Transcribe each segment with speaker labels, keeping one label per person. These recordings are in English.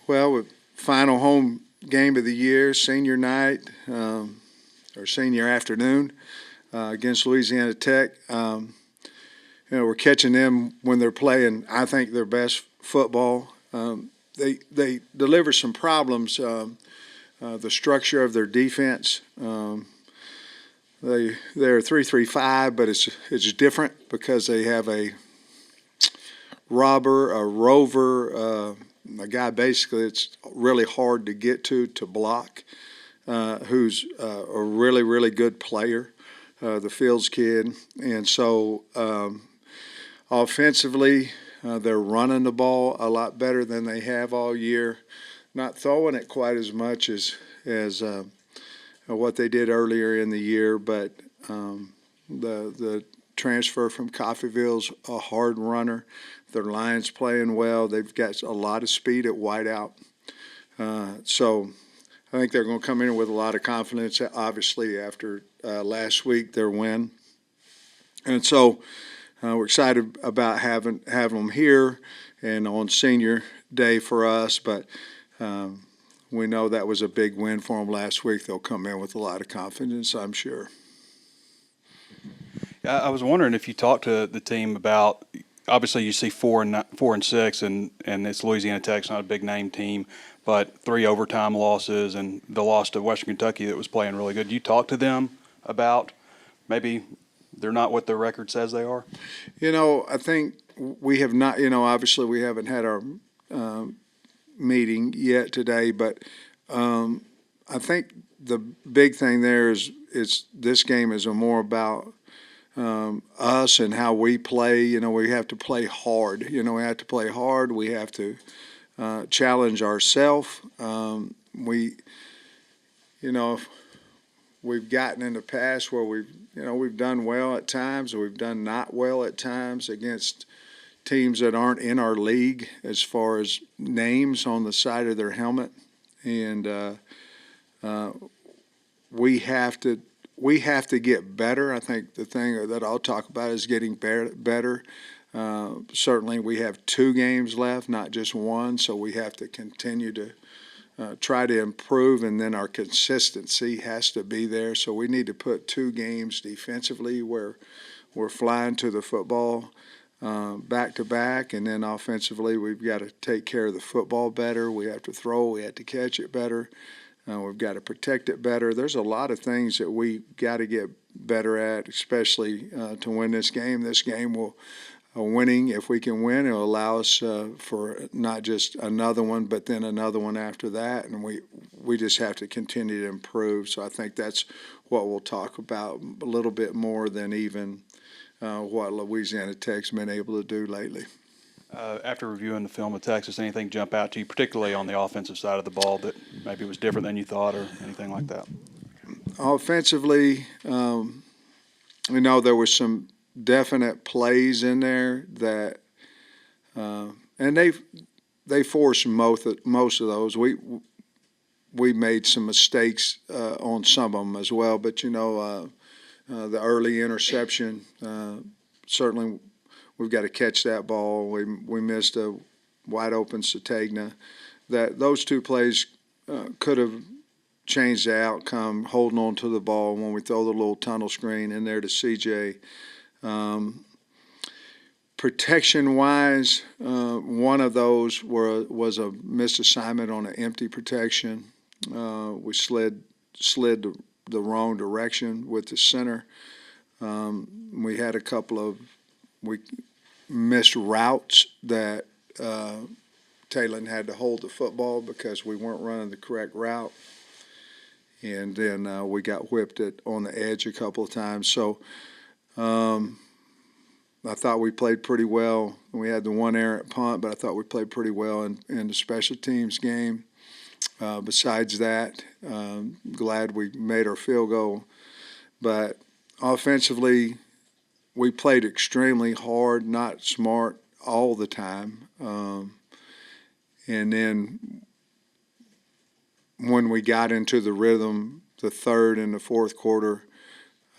Speaker 1: Well, final home game of the year, senior night, or senior afternoon against Louisiana Tech. We're catching them when they're playing, I think, their best football. They deliver some problems. The structure of their defense. They're 3-3-5, but it's different because they have a robber, a rover, a guy basically it's really hard to get to block, who's a really, really good player, the Fields kid. And so offensively, they're running the ball a lot better than they have all year, not throwing it quite as much as what they did earlier in the year, but the transfer from Coffeyville's a hard runner. Their line's playing well. They've got a lot of speed at wideout. So I think they're going to come in with a lot of confidence, obviously, after last week, their win. And so we're excited about having them here and on senior day for us, but we know that was a big win for them last week. They'll come in with a lot of confidence, I'm sure.
Speaker 2: I was wondering if you talked to the team about, obviously you see 4-6, and it's Louisiana Tech's not a big name team, but 3 overtime losses and the loss to Western Kentucky that was playing really good. You talk to them about maybe they're not what their record says they are?
Speaker 1: I think we have not, obviously we haven't had our meeting yet today, but I think the big thing there is this game is more about us and how we play. We have to play hard. We have to play hard. We have to challenge ourselves. We've gotten in the past where we've done well at times, or we've done not well at times against teams that aren't in our league as far as names on the side of their helmet, and we have to get better. I think the thing that I'll talk about is getting better. Certainly, we have 2 games left, not just one, so we have to continue to try to improve, and then our consistency has to be there. So we need to put 2 games defensively where we're flying to the football back to back, and then offensively we've got to take care of the football better. We have to throw, we have to catch it better. We've got to protect it better. There's a lot of things that we got to get better at, especially to win this game. This game will winning, if we can win, it'll allow us for not just another one, but then another one after that, and we just have to continue to improve. So I think that's what we'll talk about a little bit more than even what Louisiana Tech's been able to do lately.
Speaker 2: After reviewing the film of Texas, anything jump out to you, particularly on the offensive side of the ball, that maybe was different than you thought or anything like that?
Speaker 1: Offensively, there were some definite plays in there that, and they forced most of those. We made some mistakes on some of them as well, but the early interception, certainly we've got to catch that ball. We missed a wide open Sategna. Those 2 plays could have changed the outcome, holding on to the ball when we throw the little tunnel screen in there to CJ. Protection-wise, one of those was a missed assignment on an empty protection. We slid the wrong direction with the center. We had a couple of missed routes that Talon had to hold the football because we weren't running the correct route. And then we got whipped on the edge a couple of times. So I thought we played pretty well. We had the 1 errant punt, but I thought we played pretty well in the special teams game. Besides that, glad we made our field goal. But offensively, we played extremely hard, not smart all the time. And then when we got into the rhythm, the third and the fourth quarter,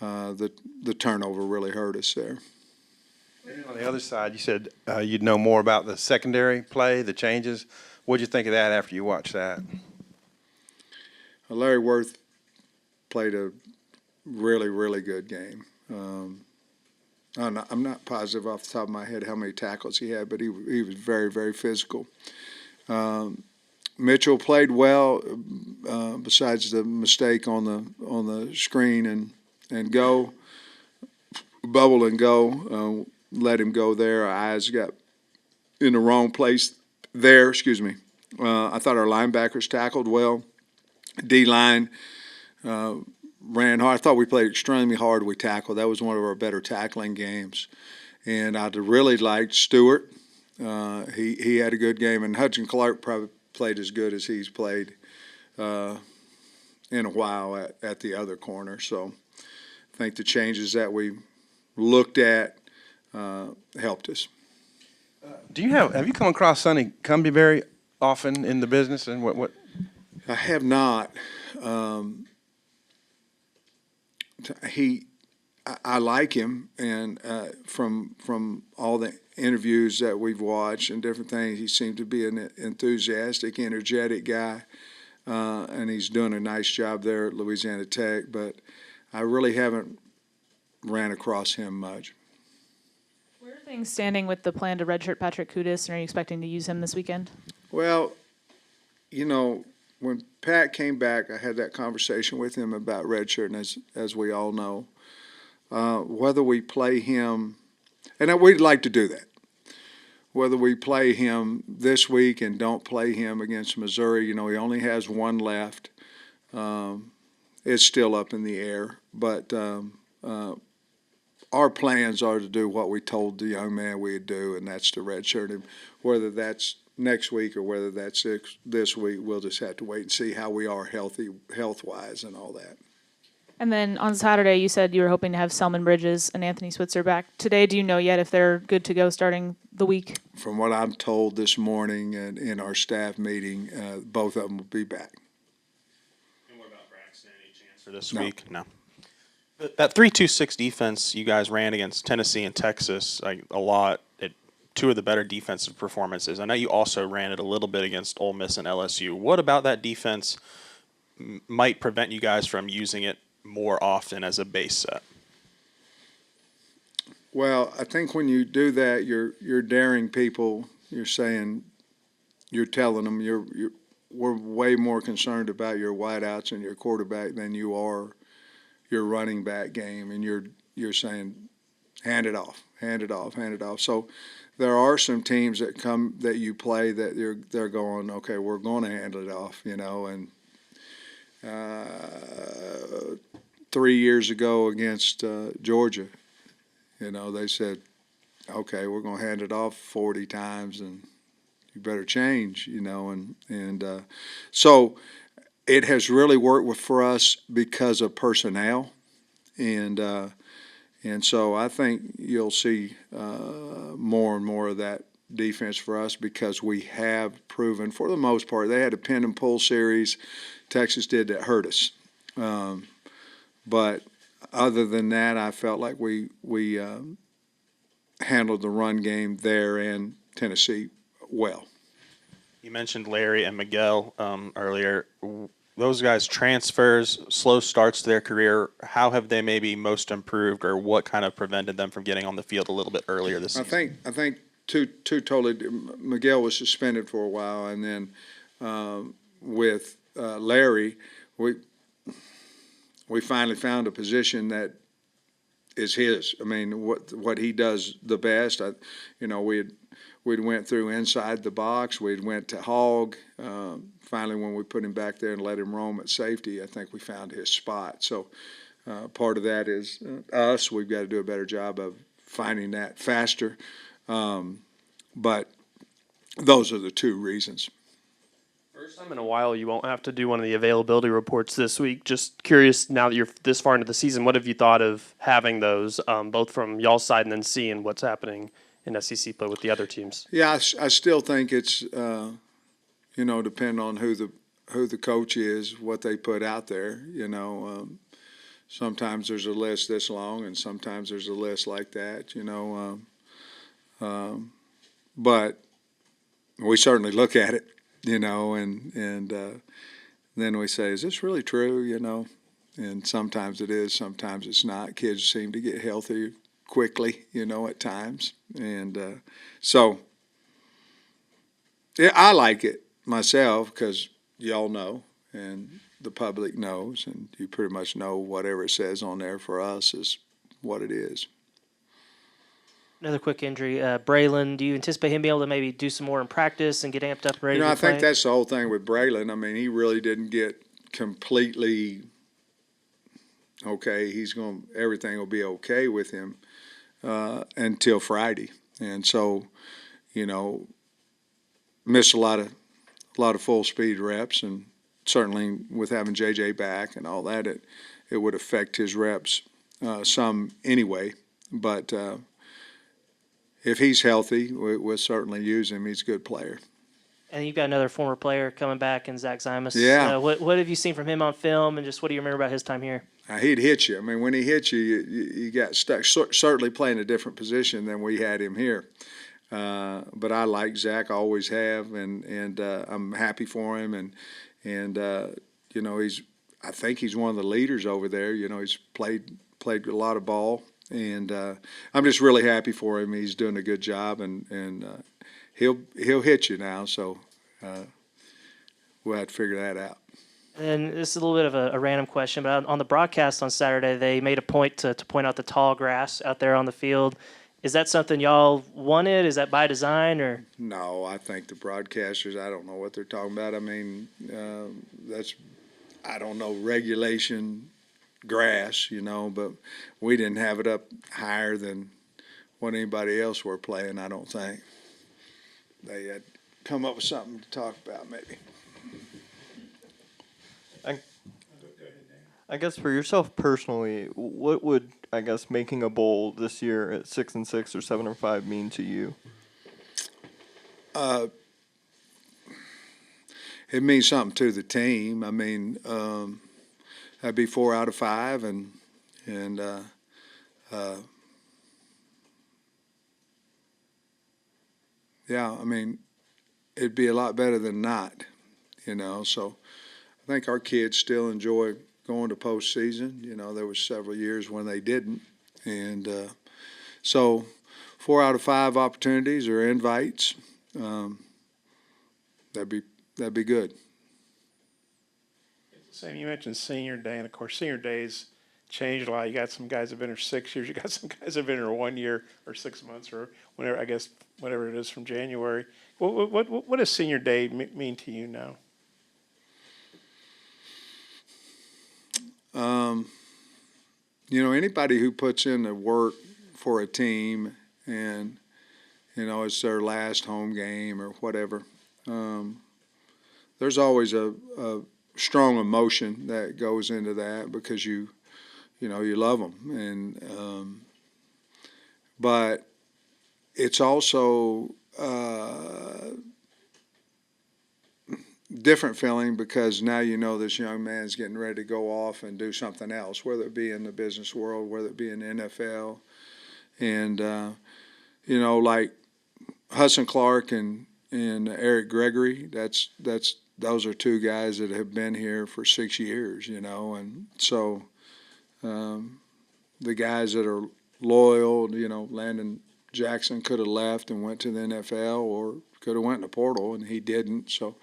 Speaker 1: the turnover really hurt us there.
Speaker 3: On the other side, you said you'd know more about the secondary play, the changes, What'd you think of that after you watched that?
Speaker 1: Larry Worth played a really, really good game. I'm not positive off the top of my head how many tackles he had, but he was very, very physical. Mitchell played well, besides the mistake on the screen and go, bubble and go. Let him go there. Our eyes got in the wrong place there. Excuse me. I thought our linebackers tackled well. D-line ran hard. I thought we played extremely hard. We tackled. That was one of our better tackling games. And I really liked Stewart. He had a good game. And Hudson Clark probably played as good as he's played in a while at the other corner. So I think the changes that we looked at helped us.
Speaker 3: Have you come across Sonny Cumbie very often in the business, and what?
Speaker 1: I have not. I like him, and from all the interviews that we've watched and different things, he seemed to be an enthusiastic, energetic guy, and he's doing a nice job there at Louisiana Tech. But I really haven't ran across him much.
Speaker 4: Where are things standing with the plan to redshirt Patrick Kudus, and are you expecting to use him this weekend?
Speaker 1: Well, when Pat came back, I had that conversation with him about redshirting, as we all know. Whether we play him, and we'd like to do that, whether we play him this week and don't play him against Missouri, he only has one left. It's still up in the air, but our plans are to do what we told the young man we'd do, and that's to redshirt him. Whether that's next week or whether that's this week, we'll just have to wait and see how we are health-wise and all that.
Speaker 4: And then on Saturday, you said you were hoping to have Selman Bridges and Anthony Switzer back. Today, do you know yet if they're good to go starting the week?
Speaker 1: From what I'm told this morning and in our staff meeting, both of them will be back.
Speaker 5: And what about Braxton? Any chance for this
Speaker 1: No.
Speaker 5: week? No. That 3-2-6 defense you guys ran against Tennessee and Texas a lot. Two of the better defensive performances. I know you also ran it a little bit against Ole Miss and LSU. What about that defense might prevent you guys from using it more often as a base set?
Speaker 1: Well, I think when you do that, you're daring people. You're saying, you're telling them we're way more concerned about your wideouts and your quarterback than you are your running back game, and you're saying, hand it off. So there are some teams that you play that they're going, okay, we're going to hand it off, and 3 years ago against Georgia, they said, okay, we're going to hand it off 40 times and you better change, so it has really worked for us because of personnel, and so I think you'll see more and more of that defense for us because we have proven, for the most part, they had a pin and pull series Texas did that hurt us. But other than that, I felt like we handled the run game there and Tennessee well.
Speaker 5: You mentioned Larry and Miguel earlier. Those guys transfers, slow starts to their career. How have they maybe most improved, or what kind of prevented them from getting on the field a little bit earlier this season?
Speaker 1: I think two totally. Miguel was suspended for a while, and then with Larry, we finally found a position that is his. I mean, what he does the best. We'd went through inside the box. We'd went to hog. Finally, when we put him back there and let him roam at safety, I think we found his spot. So part of that is us. We've got to do a better job of finding that faster. But those are the two reasons.
Speaker 6: First time in a while, you won't have to do one of the availability reports this week. Just curious, now that you're this far into the season, what have you thought of having those, both from y'all's side and then seeing what's happening in SEC play with the other teams?
Speaker 1: Yeah, I still think it's depend on who the coach is, what they put out there. Sometimes there's a list this long, and sometimes there's a list like that. But we certainly look at it. and then we say, is this really true, And sometimes it is, sometimes it's not. Kids seem to get healthy quickly, at times. And so, yeah, I like it myself because y'all know and the public knows, and you pretty much know whatever it says on there for us is what it is.
Speaker 7: Another quick injury. Braylon, do you anticipate him being able to maybe do some more in practice and get amped up and ready to
Speaker 1: I
Speaker 7: play?
Speaker 1: think that's the whole thing with Braylon. I mean, he really didn't get completely okay. Everything will be okay with him until Friday, and so missed a lot of full speed reps, and certainly with having JJ back and all that, it would affect his reps some anyway. But if he's healthy, we'll certainly use him. He's a good player.
Speaker 7: And you've got another former player coming back in Zach Zymas.
Speaker 1: Yeah.
Speaker 7: What have you seen from him on film, and just what do you remember about his time here?
Speaker 1: He'd hit you. I mean, when he hit you, you got stuck. Certainly playing a different position than we had him here. But I like Zach, always have, and I'm happy for him. And I think he's one of the leaders over there. He's played a lot of ball, and I'm just really happy for him. He's doing a good job, and he'll hit you now. So we'll have to figure that out.
Speaker 7: And this is a little bit of a random question, but on the broadcast on Saturday, they made a point to point out the tall grass out there on the field. Is that something y'all wanted? Is that by design, or?
Speaker 1: No, I think the broadcasters, I don't know what they're talking about. I mean, that's, I don't know, regulation grass, but we didn't have it up higher than what anybody else were playing, I don't think. They had come up with something to talk about, maybe.
Speaker 8: I guess for yourself personally, what would making a bowl this year at 6-6 or 7-5 mean to you?
Speaker 1: It means something to the team. I mean, that'd be 4 out of 5, and yeah, I mean, it'd be a lot better than not, So I think our kids still enjoy going to postseason. There was several years when they didn't, and so 4 out of 5 opportunities or invites, that'd be good.
Speaker 9: Sam, you mentioned senior day, and of course, senior days changed a lot. You got some guys that have been here 6 years. You got some guys that have been here 1 year or 6 months or whatever. I guess whatever it is from January. What does senior day mean to you now?
Speaker 1: Anybody who puts in the work for a team and, it's their last home game or whatever, there's always a strong emotion that goes into that because you love them. And, but it's also different feeling because now this young man's getting ready to go off and do something else, whether it be in the business world, whether it be in the NFL. And, like Hudson Clark and Eric Gregory, those are 2 guys that have been here for 6 years, and so the guys that are loyal, Landon Jackson could have left and went to the NFL or could have went in the portal, and he didn't. So,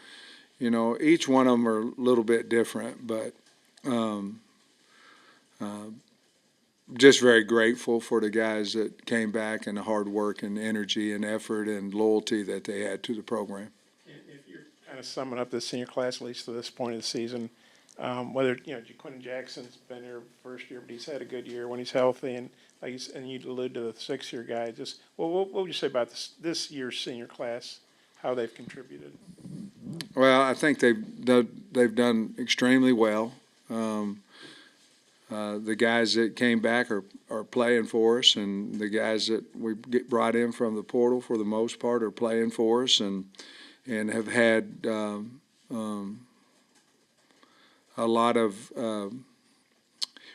Speaker 1: each one of them are a little bit different, but just very grateful for the guys that came back and the hard work and energy and effort and loyalty that they had to the program.
Speaker 9: If you're kind of summing up the senior class, at least to this point of the season, whether Quentin Jackson's been here first year, but he's had a good year when he's healthy, and and you alluded to the 6-year guy. Just what would you say about this year's senior class? How they've contributed?
Speaker 1: Well, I think they've done extremely well. The guys that came back are playing for us, and the guys that we brought in from the portal for the most part are playing for us, and have had a lot of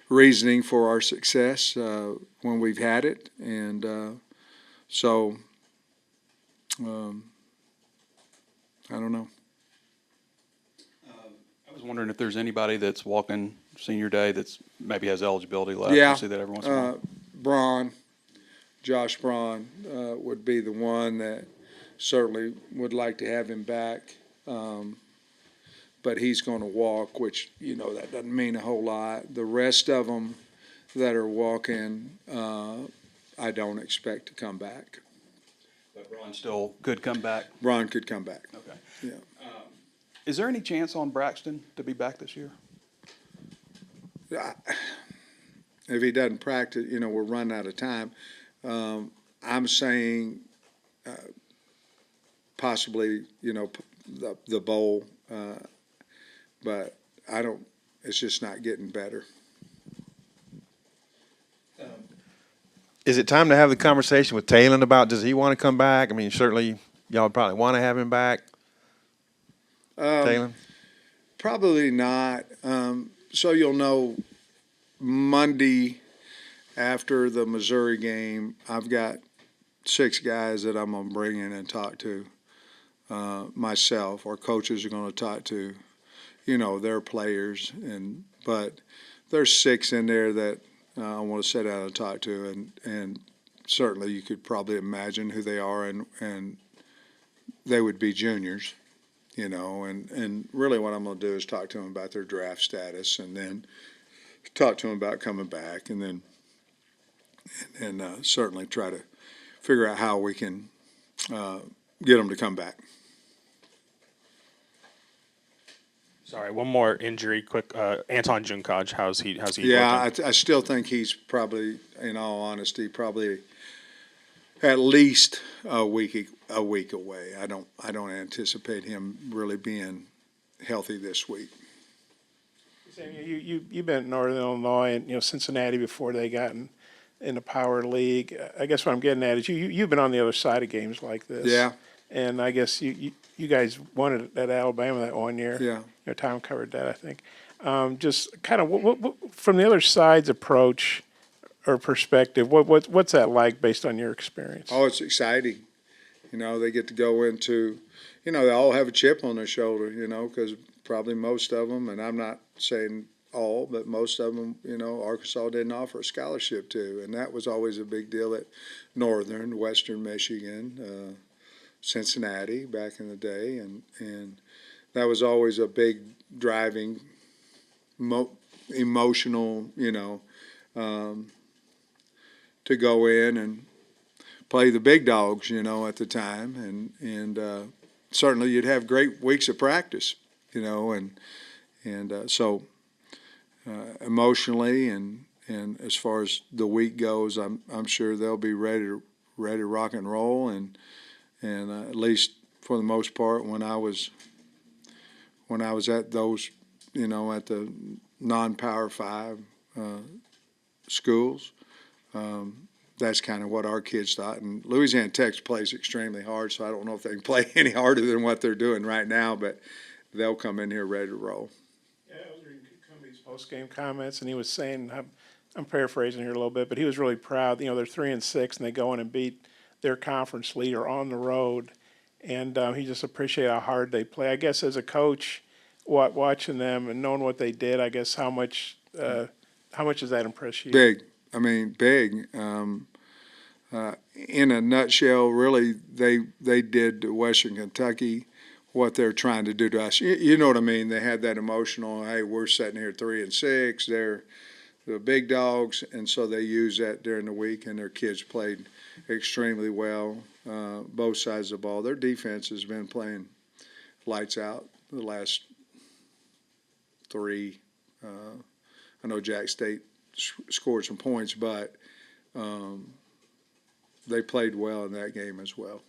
Speaker 1: reasoning for our success when we've had it, and so I don't know.
Speaker 2: was wondering if there's anybody that's walking senior day that's maybe has eligibility left.
Speaker 1: Yeah,
Speaker 2: You see that every once in a while.
Speaker 1: Braun, Josh Braun, would be the one that certainly would like to have him back. But he's going to walk, which, that doesn't mean a whole lot. The rest of them that are walking, I don't expect to come back.
Speaker 2: But Ron still could come back.
Speaker 1: Braun could come back.
Speaker 2: Okay.
Speaker 1: Yeah.
Speaker 2: Is there any chance on Braxton to be back this year?
Speaker 1: If he doesn't practice, we're running out of time. I'm saying possibly, the bowl, but I don't. It's just not getting better.
Speaker 3: Is it time to have the conversation with Talon about, does he want to come back? I mean, certainly y'all probably want to have him back. Talon?
Speaker 1: Probably not. So you'll know Monday after the Missouri game, I've got 6 guys that I'm going to bring in and talk to myself. Our coaches are going to talk to, their players. But there's 6 in there that I want to sit down and talk to. And certainly you could probably imagine who they are, and they would be juniors. And really what I'm going to do is talk to them about their draft status, and then talk to them about coming back, and then certainly try to figure out how we can get them to come back.
Speaker 5: Sorry, one more injury, quick. Anton Junkaj, how's he?
Speaker 1: Yeah,
Speaker 5: looking?
Speaker 1: I still think he's probably, in all honesty, probably at least a week away. I don't anticipate him really being healthy this week.
Speaker 9: You've been in Northern Illinois and Cincinnati before they got in the Power League. I guess what I'm getting at is you've been on the other side of games like this.
Speaker 1: Yeah.
Speaker 9: And I guess you guys won it at Alabama that one year.
Speaker 1: Yeah.
Speaker 9: Tom covered that, I think. Just kind of what from the other side's approach or perspective, what's that like based on your experience?
Speaker 1: Oh, it's exciting. They get to go into, they all have a chip on their shoulder, because probably most of them, and I'm not saying all, but most of them, Arkansas didn't offer a scholarship to. And that was always a big deal at Northern, Western Michigan, Cincinnati back in the day. And that was always a big driving, emotional, to go in and play the big dogs, at the time. And certainly you'd have great weeks of practice, so emotionally and as far as the week goes, I'm sure they'll be ready to rock and roll. And at least for the most part, when I was at those, at the non-Power 5 schools, that's kind of what our kids thought. And Louisiana Tech plays extremely hard, so I don't know if they can play any harder than what they're doing right now, but they'll come in here ready to roll.
Speaker 9: Yeah, I was reading Cumbie's post-game comments, and he was saying, I'm paraphrasing here a little bit, but he was really proud. They're 3-6, and they go in and beat their conference leader on the road, and he just appreciated how hard they play. I guess as a coach, watching them and knowing what they did, I guess how much does that impress you?
Speaker 1: Big. I mean, big. In a nutshell, really, they did to Western Kentucky what they're trying to do to us. You know what I mean? They had that emotional, hey, we're sitting here 3-6, they're the big dogs, and so they used that during the week, and their kids played extremely well, both sides of the ball. Their defense has been playing lights out the last 3. I know Jack State scored some points, but they played well in that game as well.